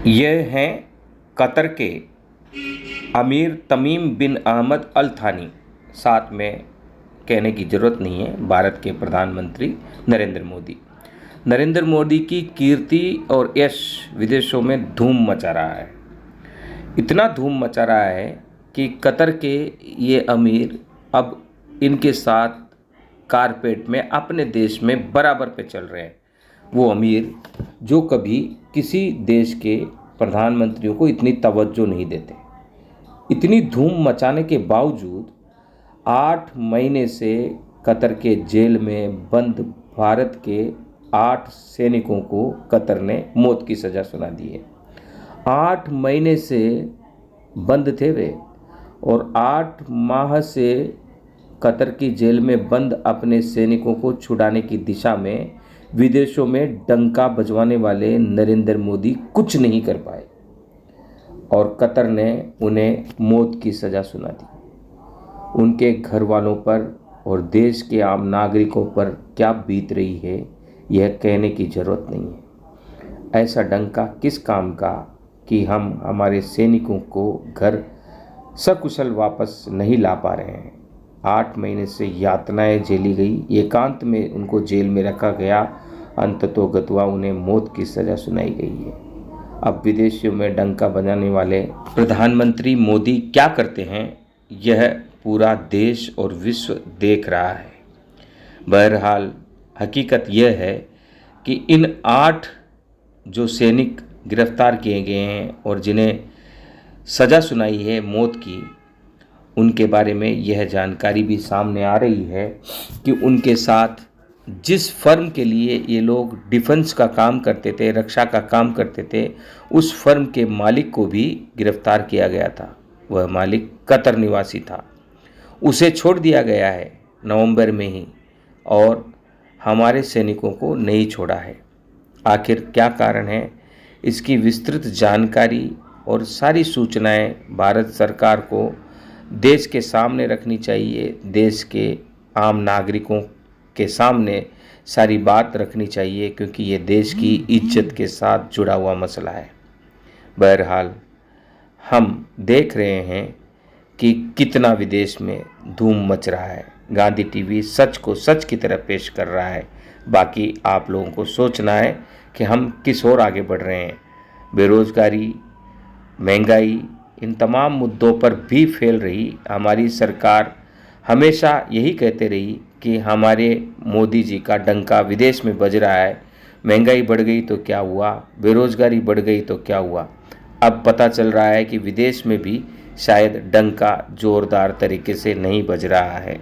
ये हैं कतर के अमीर तमीम बिन अहमद अल थानी। साथ में कहने की ज़रूरत नहीं है, भारत के प्रधानमंत्री नरेंद्र मोदी। नरेंद्र मोदी की कीर्ति और यश विदेशों में धूम मचा रहा है। इतना धूम मचा रहा है कि कतर के ये अमीर अब इनके साथ कारपेट में अपने देश में बराबर पे चल रहे हैं। वो अमीर जो कभी किसी देश के प्रधानमंत्रियों को इतनी तवज्जो नहीं देते। इतनी धूम मचाने के बावजूद 8 महीने से कतर के जेल में बंद भारत के 8 सैनिकों को कतर ने मौत की सज़ा सुना दी है। 8 महीने से बंद थे वे और 8 माह से कतर की जेल में बंद अपने सैनिकों को छुड़ाने की दिशा में विदेशों में डंका बजवाने वाले नरेंद्र मोदी कुछ नहीं कर पाए और कतर ने उन्हें मौत की सज़ा सुना दी। उनके घर वालों पर और देश के आम नागरिकों पर क्या बीत रही है यह कहने की ज़रूरत नहीं है। ऐसा डंका किस काम का कि हम हमारे सैनिकों को घर सकुशल वापस नहीं ला पा रहे हैं। 8 महीने से यातनाएं झेली गई, एकांत में उनको जेल में रखा गया, अंततोगत्वा उन्हें मौत की सज़ा सुनाई गई है। अब विदेशियों में डंका बजाने वाले प्रधानमंत्री मोदी क्या करते हैं यह पूरा देश और विश्व देख रहा है। बहरहाल हकीकत यह है कि इन 8 जो सैनिक गिरफ्तार किए गए हैं और जिन्हें सज़ा सुनाई है मौत की, उनके बारे में यह जानकारी भी सामने आ रही है कि उनके साथ जिस फर्म के लिए ये लोग डिफेंस का काम करते थे, रक्षा का काम करते थे, उस फर्म के मालिक को भी गिरफ्तार किया गया था। वह मालिक कतर निवासी था। उसे छोड़ दिया गया है नवंबर में ही और हमारे सैनिकों को नहीं छोड़ा है। आखिर क्या कारण है? इसकी विस्तृत जानकारी और सारी सूचनाएं भारत सरकार को देश के सामने रखनी चाहिए। देश के आम नागरिकों के सामने सारी बात रखनी चाहिए क्योंकि ये देश की इज्जत के साथ जुड़ा हुआ मसला है। बहरहाल हम देख रहे हैं कि कितना विदेश में धूम मच रहा है। गांधी टीवी सच को सच की तरह पेश कर रहा है। बाकी आप लोगों को सोचना है कि हम किस ओर आगे बढ़ रहे हैं। बेरोजगारी, महंगाई, इन तमाम मुद्दों पर भी फैल रही हमारी सरकार हमेशा यही कहते रही कि हमारे मोदी जी का डंका विदेश में बज रहा है। महंगाई बढ़ गई तो क्या हुआ, बेरोजगारी बढ़ गई तो क्या हुआ। अब पता चल रहा है कि विदेश में भी शायद डंका जोरदार तरीके से नहीं बज रहा है।